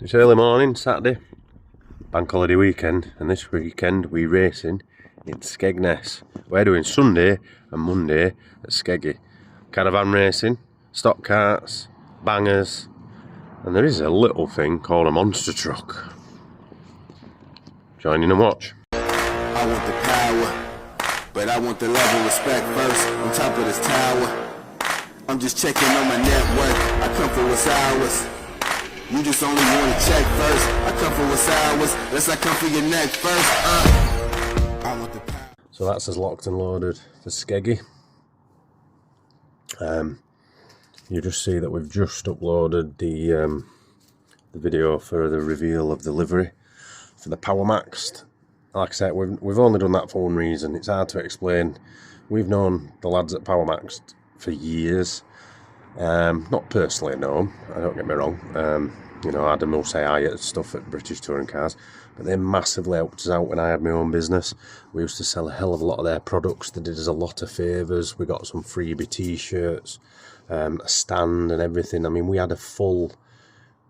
It's early morning, Saturday, bank holiday weekend, and this weekend we're racing in Skegness. We're doing Sunday and Monday at Skeggy. Caravan racing, Stoxkarts, bangers, and there is a little thing called a monster truck. Join in and watch. I want the power, but I want the love and respect first on top of this tower. I'm just checking on my network, I come for what's ours. You just only want to check first. I come for what's ours. Let's I come for your neck first. I want the power. So that's us locked and loaded for Skeggy. You just see that we've just uploaded the video for the reveal of the livery for the Power Maxed. Like I said, we've only done that for one reason. It's hard to explain. We've known the lads at Power Maxed for years. Not personally, no, don't get me wrong. You know, Adam will say hi at stuff at British Touring Cars, but they massively helped us out when I had my own business. We used to sell a hell of a lot of their products. They did us a lot of favours. We got some freebie t-shirts, a stand and everything. I mean, we had a full,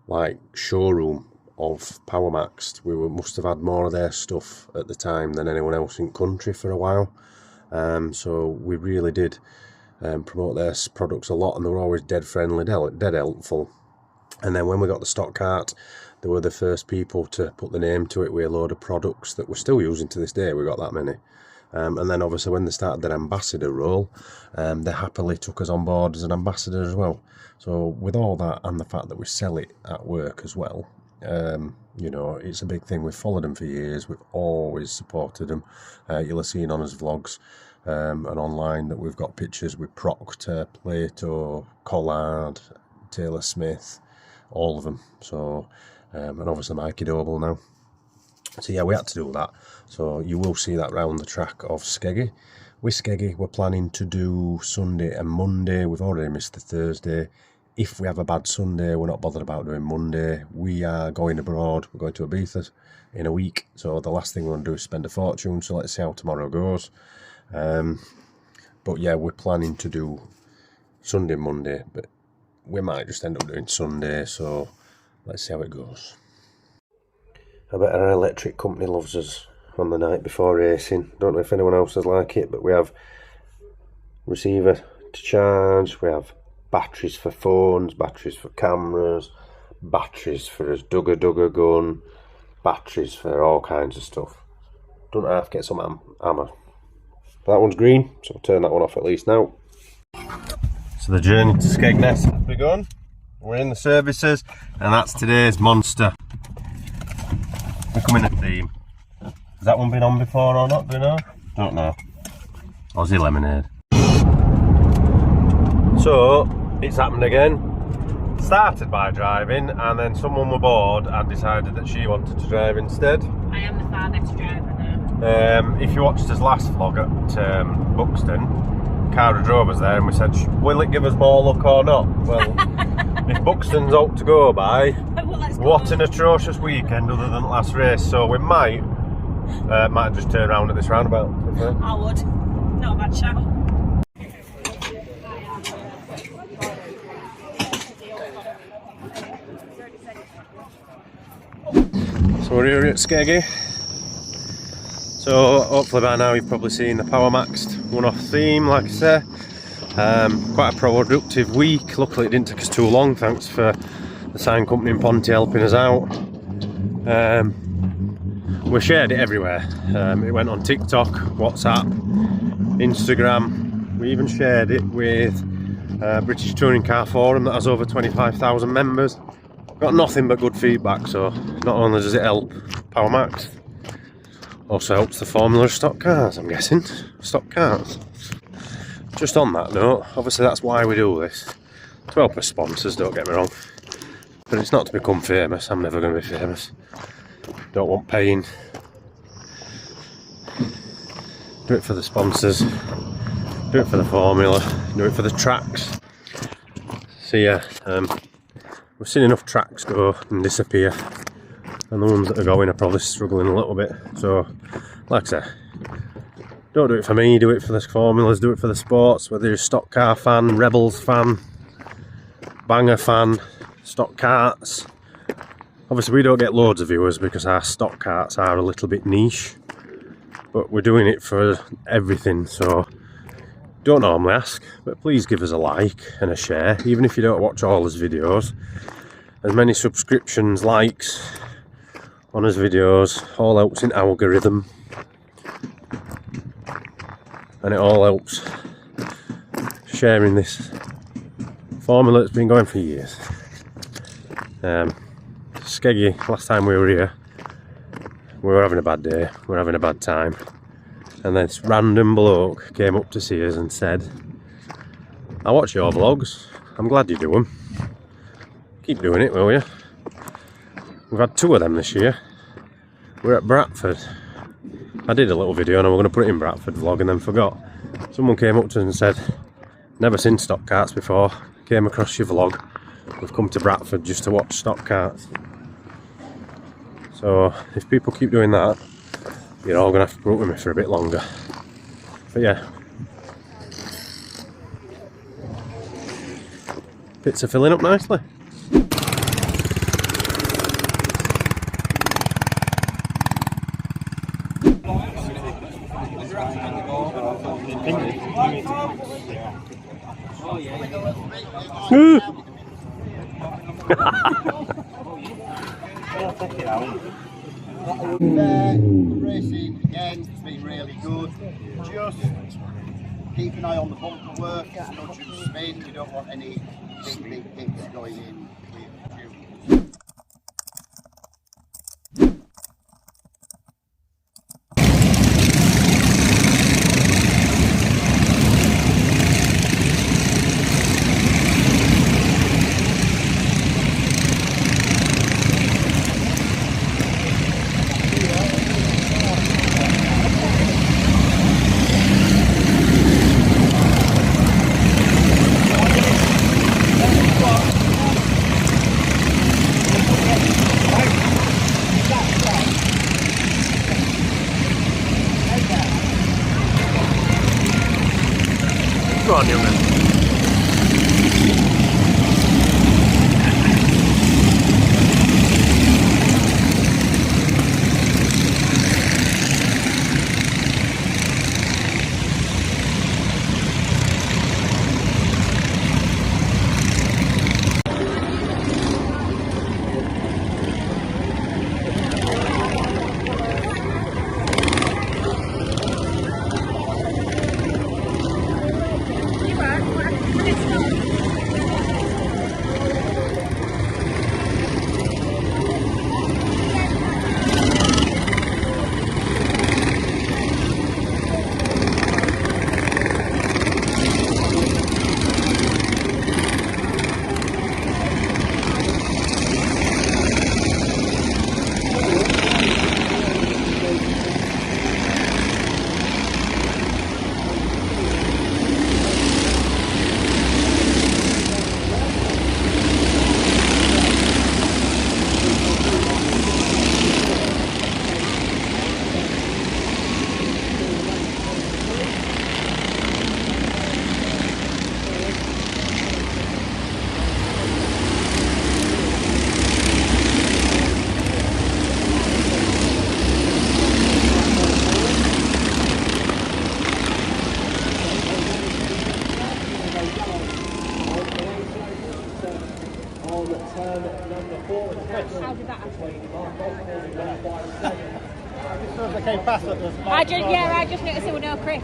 like, showroom of Power Maxed. We must have had more of their stuff at the time than anyone else in country for a while. So we really did promote their products a lot, and they were always dead friendly, dead helpful. And then when we got the Stoxkarts, they were the first people to put the name to it with a load of products that we're still using to this day. We got that many. And then obviously when they started their ambassador role, they happily took us on board as an ambassador as well. So with all that and the fact that we sell it at work as well, you know, it's a big thing. We've followed them for years. We've always supported them. You'll have seen on his vlogs and online that we've got pictures with Proctor, Plato, Collard, Taylor Smith, all of them. So and obviously Mikey Doble now. So yeah, we had to do that. So you will see that round the track of Skeggy. With Skeggy, we're planning to do Sunday and Monday. We've already missed the Thursday. If we have a bad Sunday, we're not bothered about doing Monday. We are going abroad. We're going to Ibiza in a week. So the last thing we want to do is spend a fortune. So let's see how tomorrow goes. But yeah, we're planning to do Sunday and Monday. But we might just end up doing Sunday. So let's see how it goes. I bet our electric company loves us on the night before racing. Don't know if anyone else is like it, but we have receiver to charge. We have batteries for phones, batteries for cameras, batteries for his dugger gun, batteries for all kinds of stuff. Don't have to get some hammer. But that one's green, so I'll turn that one off at least now. So the journey to Skegness has begun. We're in the services, and that's today's monster. We're coming a theme. Has that one been on before or not? Do you know? Don't know. Aussie lemonade. So it's happened again. Started by driving, and then someone were bored and decided that she wanted to drive instead. I am the farthest driver now. If you watched his last vlog at Buxton, Cara drove us there and we said, will it give us more luck or not? Well, if Buxton's out to go by, what an atrocious weekend other than last race. So we might just turn around at this roundabout. I would. Not a bad shout. So we're here at Skeggy. So hopefully by now you've probably seen the Power Maxed one-off theme, like I say. Quite a productive week. Luckily it didn't take us too long, thanks for the sign company in Ponty helping us out. We shared it everywhere. It went on TikTok, WhatsApp, Instagram. We even shared it with British Touring Car Forum that has over 25,000 members. Got nothing but good feedback, so not only does it help Power Maxed, also helps the Formula stock cars, I'm guessing. Stoxkarts. Just on that note, obviously that's why we do this. To help us sponsors, don't get me wrong. But it's not to become famous. I'm never going to be famous. Don't want pain. Do it for the sponsors. Do it for the formula. Do it for the tracks. So yeah, we've seen enough tracks go and disappear. And the ones that are going are probably struggling a little bit. So, like I say, don't do it for me, do it for the formulas, do it for the sports, whether you're a stock car fan, Rebels fan, banger fan, Stoxkarts, Obviously we don't get loads of viewers because our stock carts are a little bit niche, but we're doing it for everything, so don't normally ask, but please give us a like and a share, even if you don't watch all his videos. As many subscriptions, likes on his videos all helps in algorithm, and it all helps sharing this formula that's been going for years. Skeggy, last time we were here, we were having a bad day, we were having a bad time, and then this random bloke came up to see us and said, I watch your vlogs, I'm glad you do them, keep doing it, will you? We've had 2 of them this year. We're at Bradford. I did a little video and I was going to put it in Bradford vlog and then forgot. Someone came up to us and said, never seen Stoxkarts before, came across your vlog, we've come to Bradford just to watch Stoxkarts. So if people keep doing that, you're all going to have to put up with me for a bit longer. But yeah, pits are filling up nicely. Racing again, it's been really good. Just keep an eye on the bumper work, nudge and spin. You don't want any big hits going in with you. Go on, young man. How did that happen? I just noticed there were no Chris.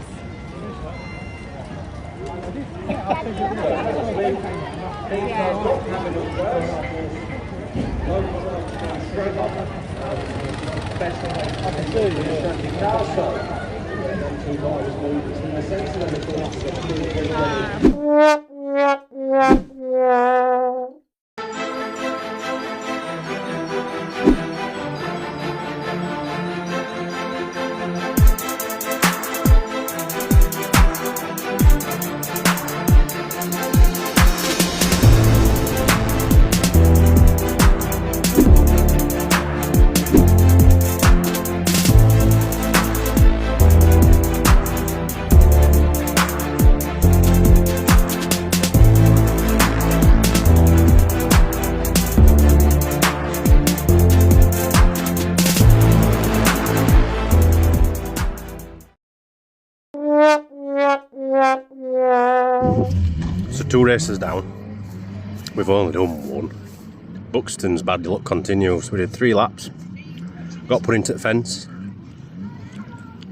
2 races down. We've only done 1. Buxton's bad luck continues. We did 3 laps. Got put into the fence.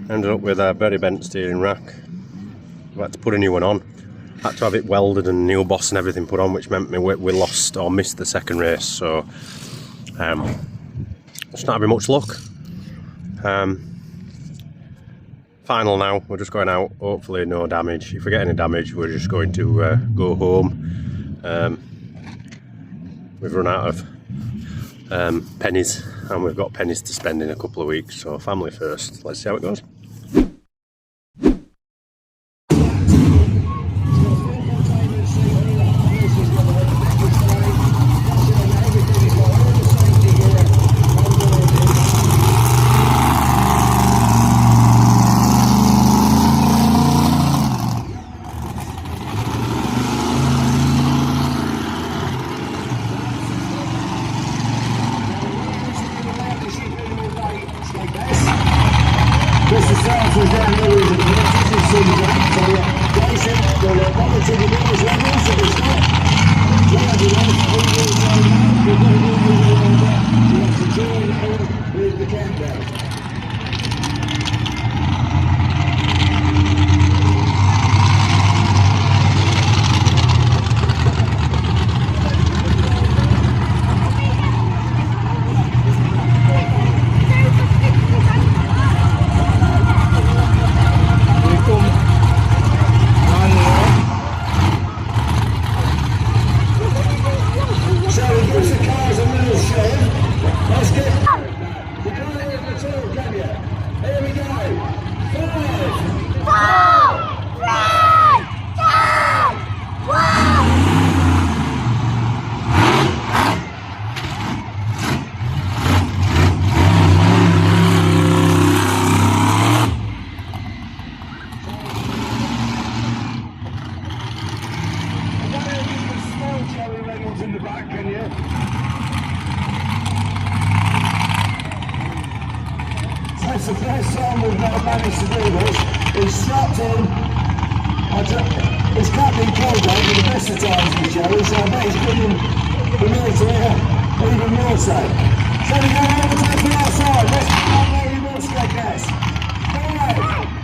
Ended up with a very bent steering rack. We had to put a new one on. Had to have it welded and new boss and everything put on, which meant we lost or missed the second race. So it's not having much luck. Final now. We're just going out. Hopefully no damage. If we get any damage, we're just going to go home. We've run out of pennies, and we've got pennies to spend in a couple of weeks. So family first. Let's see how it goes. It's the first time we've not managed to do this. He's strapped in. It's Captain Colgate for the best of times in the show, so I bet he's bringing from here to here even more so. So we go over to the outside. Let's go very more Skegness. 5, 4,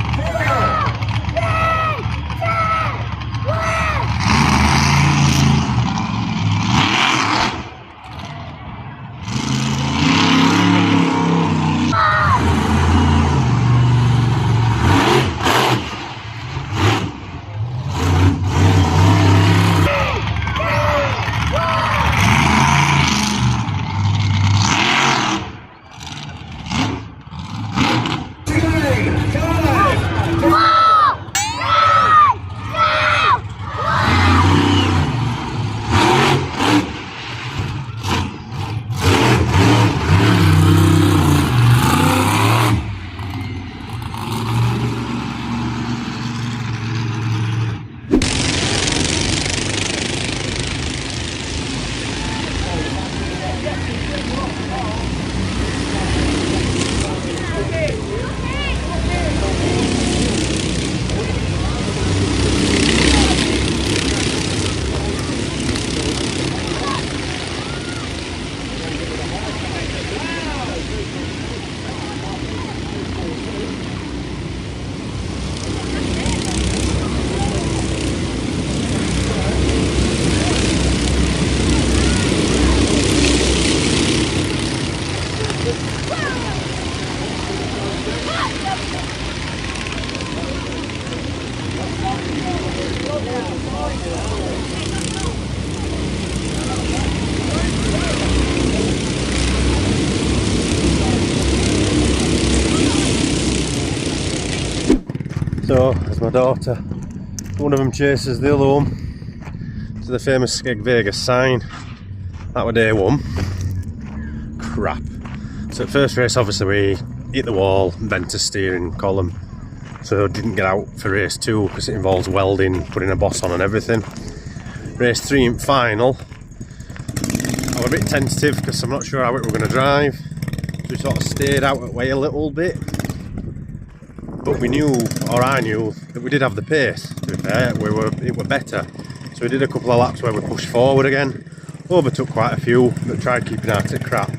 So, as my daughter, one of them chases the other one to the famous Skeg Vegas sign. That was day 1. Crap. So at first race, obviously we hit the wall, bent a steering column, so didn't get out for race 2 because it involves welding, putting a boss on and everything. Race 3 and final, I was a bit tentative because I'm not sure how it we're going to drive, so we sort of stayed out of the way a little bit. But we knew, or I knew, that we did have the pace. To be fair, it were better. So So we did a couple of laps where we pushed forward again, overtook quite a few, but tried keeping out of crap.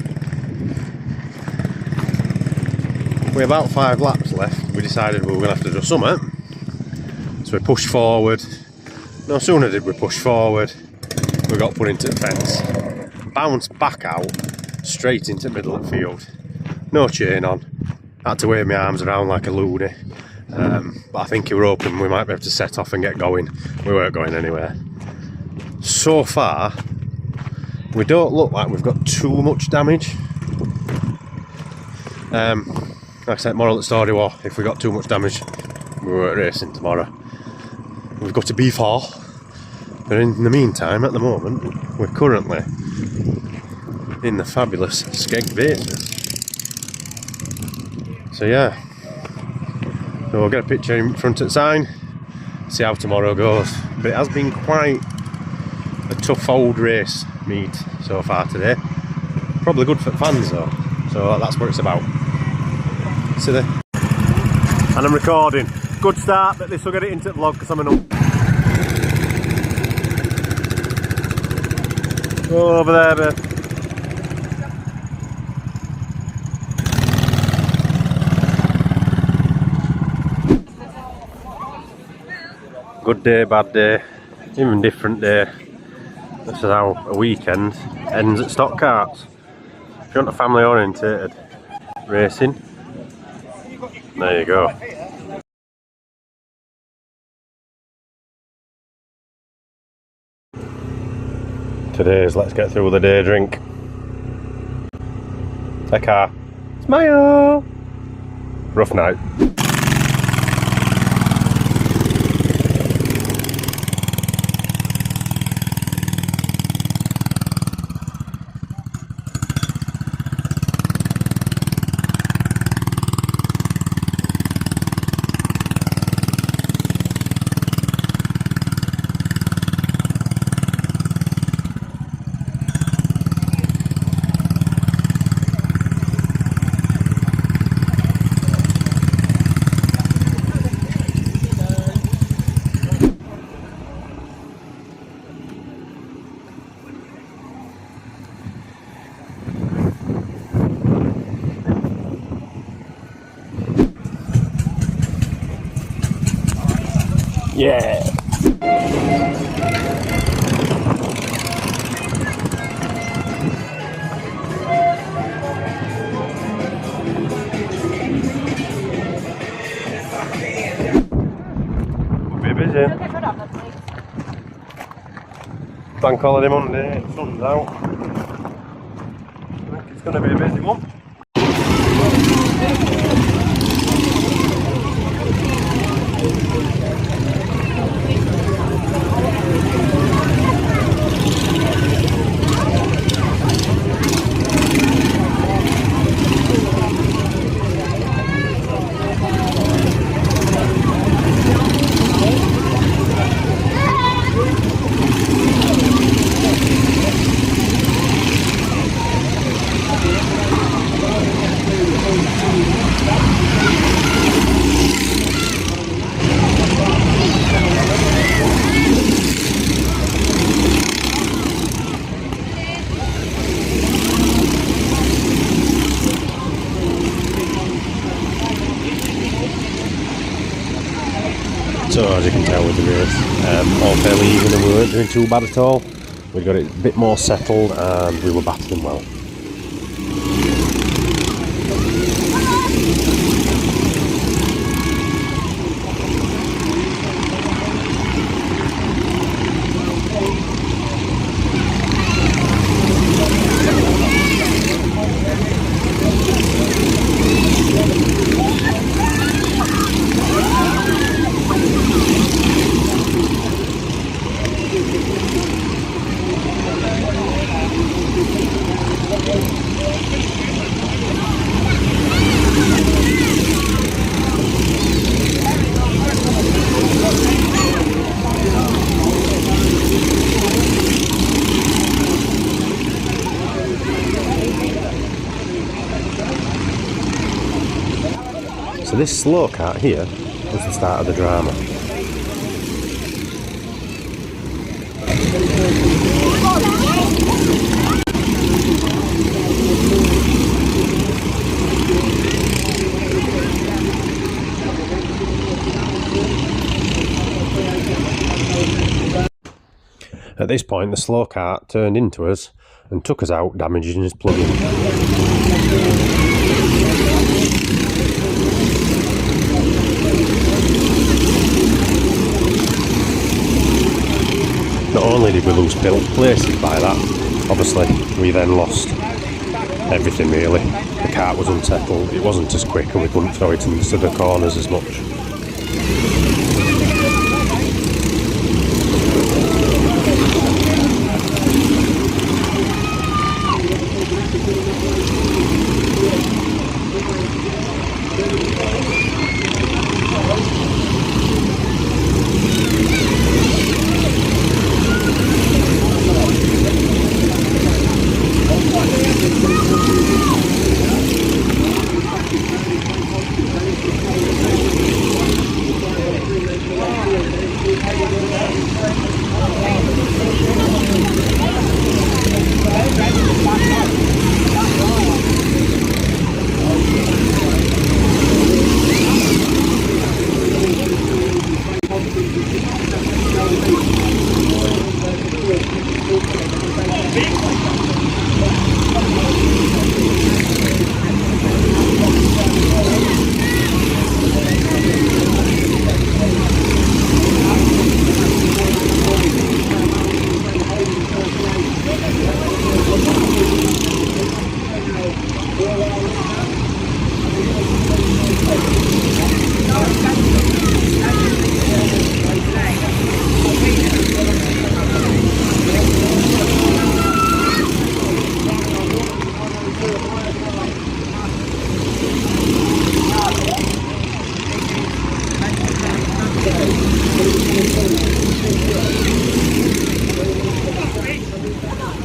With about 5 laps left, we decided we were going to have to do something. So we pushed forward. No sooner did we push forward, we got put into the fence. Bounced back out, straight into the middle of the field. No chain on. Had to wave my arms around like a loony. But I think we were hoping we might be able to set off and get going. We weren't going anywhere. So far, we don't look like we've got too much damage. Like I said, moral of the story was, if we got too much damage, we weren't racing tomorrow. We've got to B4. But in the meantime, at the moment, we're currently in the fabulous Skegness Raceway. So yeah, so we'll get a picture in front of the sign, see how tomorrow goes. But it has been quite a tough old race meet so far today. Probably good for fans though, so that's what it's about. See there? And I'm recording. Good start, but this will get it into the vlog because I'm an go over there, babe. Good day, bad day, even different day. This is how a weekend ends at Stoxkarts. If you want a family orientated racing, there you go. Today's let's get through the day drink. Take care. Smile! Rough night. Yeah. We'll be busy. Bank holiday Monday, sun's out. I think it's going to be a busy one. So as you can tell with the race, all fairly even and we weren't doing too bad at all. We got it a bit more settled and we were battling well. So this slow kart here was the start of the drama. At this point, the slow cart turned into us and took us out, damaging his plug-in. Not only did we lose places by that, obviously we then lost everything really. The cart was unsettled, it wasn't as quick, and we couldn't throw it into the corners as much.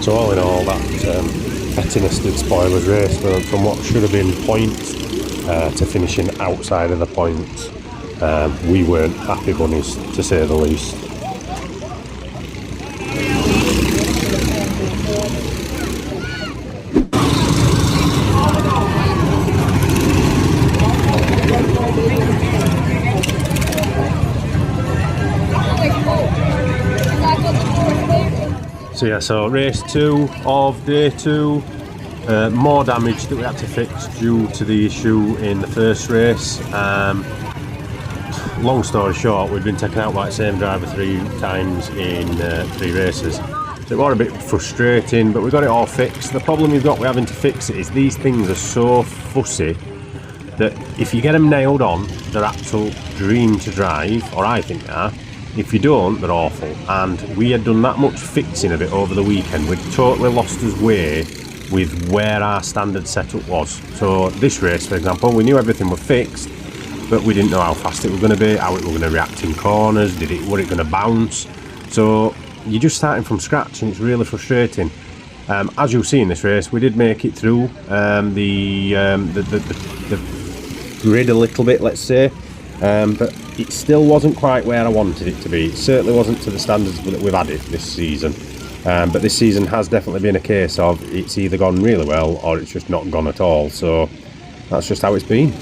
So all in all, that pettiness did spoil his race from what should have been points to finishing outside of the points. We weren't happy bunnies, to say the least. So yeah, so race 2 of day 2, more damage that we had to fix due to the issue in the first race. Long story short, we've been taken out by the same driver 3 times in 3 races. So it was a bit frustrating, but we got it all fixed. The problem you've got with having to fix it is these things are so fussy that if you get them nailed on, they're absolute dream to drive, or I think they are. If you don't, they're awful. And we had done that much fixing of it over the weekend, we'd totally lost us way with where our standard setup was. So this race, for example, we knew everything was fixed, but we didn't know how fast it was going to be, how it was going to react in corners, were it going to bounce. So you're just starting from scratch, and it's really frustrating. As you'll see in this race, we did make it through the grid a little bit, let's say, but it still wasn't quite where I wanted it to be. It certainly wasn't to the standards that we've had it this season. But this season has definitely been a case of it's either gone really well or it's just not gone at all. So that's just how it's been.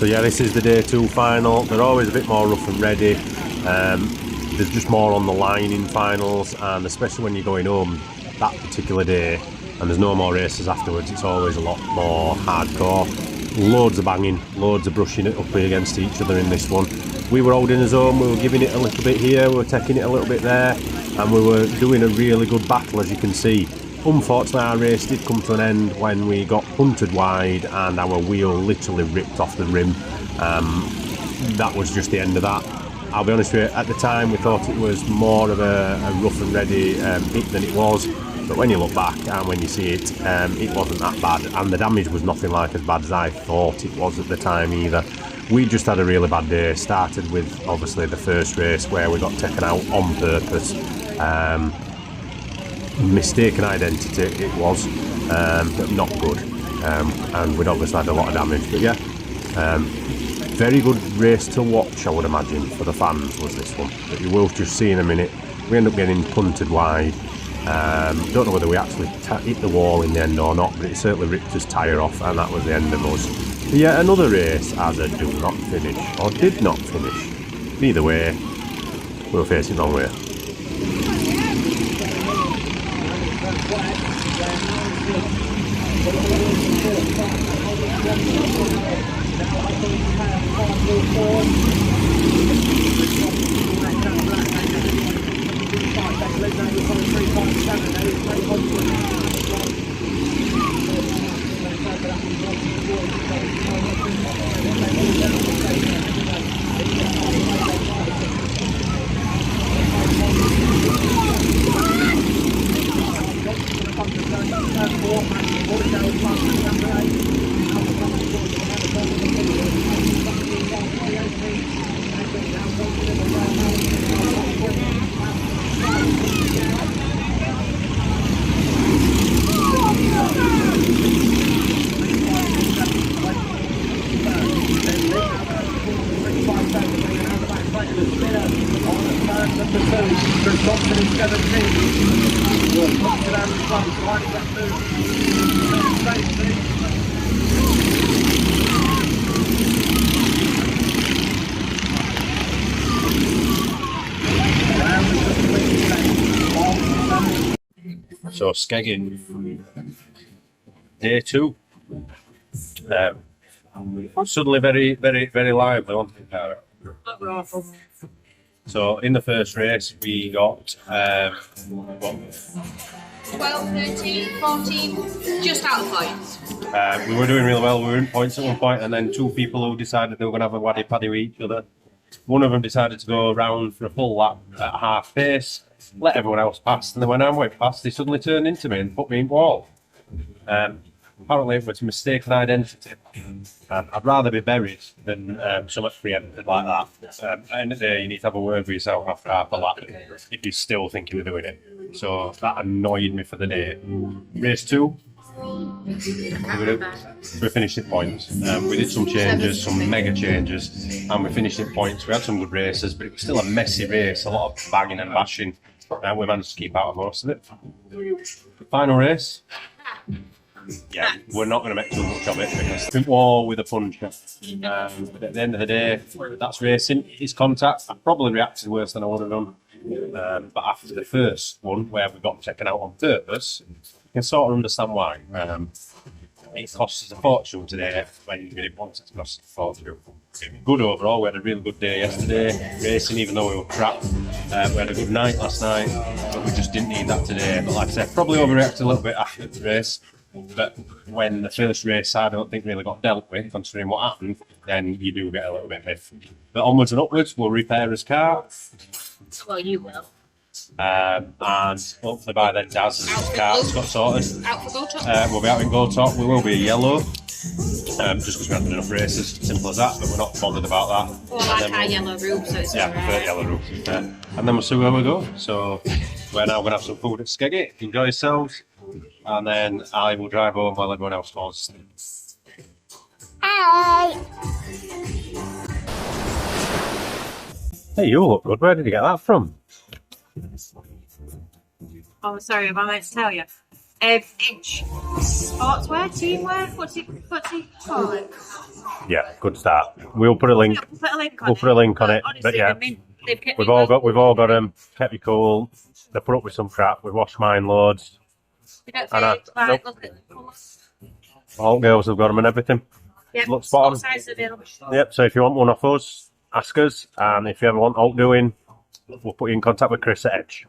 So yeah, this is the day 2 final. They're always a bit more rough and ready. There's just more on the line in finals, and especially when you're going home that particular day and there's no more races afterwards, it's always a lot more hardcore. Loads of banging, loads of brushing it up against each other in this one. We were holding us home, we were giving it a little bit here, we were taking it a little bit there, and we were doing a really good battle, as you can see. Unfortunately, our race did come to an end when we got punted wide and our wheel literally ripped off the rim. That was just the end of that. I'll be honest with you, at the time we thought it was more of a rough and ready hit than it was, but when you look back and when you see it, it wasn't that bad, and the damage was nothing like as bad as I thought it was at the time either. We just had a really bad day. Started with obviously the first race where we got taken out on purpose. Mistaken identity it was, but not good, and we'd obviously had a lot of damage. But yeah, very good race to watch, I would imagine, for the fans was this one. But you will just see in a minute, we end up getting punted wide. Don't know whether we actually hit the wall in the end or not, but it certainly ripped his tyre off, and that was the end of us. But yeah, another race as a do not finish, or did not finish. Either way, we were facing the wrong way. So Skegging, day 2. Suddenly very lively, wasn't it? So in the first race we got 12, 13, 14, just out of points. we were doing really well. We were in points at one point, and then 2 people who decided they were going to have a waddy paddy with each other. One of them decided to go around for a full lap at half pace, let everyone else pass, and then when I went past, he suddenly turned into me and put me in wall. Apparently it was a mistaken identity. I'd rather be buried than somewhat preempted like that. At the end of the day, you need to have a word with yourself after half a lap if you still think you're doing it. So that annoyed me for the day. Race 2. We finished in points. We did some changes, some mega changes, and we finished in points. We had some good races, but it was still a messy race, a lot of banging and bashing, and we managed to keep out of most of it. The final race, yeah, we're not going to make too much of it because it's war with a puncher. But at the end of the day, that's racing. It's contact. I probably reacted worse than I would have done. But after the first one, where we got taken out on purpose, you can sort of understand why. It cost us a fortune today when we didn't want it to cost us a fortune. Good overall, we had a really good day yesterday, racing even though we were crap. We had a good night last night, but we just didn't need that today. But like I said, probably overreacted a little bit after the race. But when the first race I don't think really got dealt with, considering what happened, then you do get a little bit miffed. But onwards and upwards, we'll repair his car. Well, you will. And hopefully by then Daz's car's got sorted. Out for Go Top? We'll be out in Go Top. We will be yellow. Just because we haven't done enough races, simple as that, but we're not bothered about that. Or like our yellow roof, so it's yeah, prefer yellow roof. And then we'll see where we go. So we're now going to have some food at Skeggit, enjoy yourselves, and then I will drive home while everyone else falls asleep. Hi! Hey, you look good. Where did you get that from? Oh, sorry, have I meant to tell you? Inch. Sportswear, teamwear, what's it called? Yeah, good start. We'll put a link. Yeah, we'll put a link on We'll it. put a link on it. Honestly, But yeah, they've kept we've me all well. got them. Kept me cool. They put up with some crap. We've washed mine loads. We don't And think, like, nope. look at the colours. All girls have got them and everything. Yep, Look spot on. size available. Yep. So if you want one off us, ask us. And if you ever want alt doing, we'll put you in contact with Chris at Edge.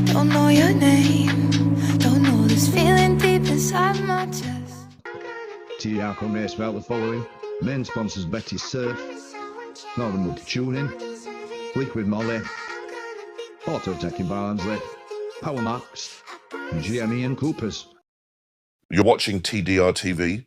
Don't know your name, don't know this feeling deep inside my chest. TR Raceway the following. Main sponsors Betty Surf, Northern Wood Tuning, Liquid Molly, Autotech in Barnsley, Power Max, and GME and Coopers. You're watching TDR TV.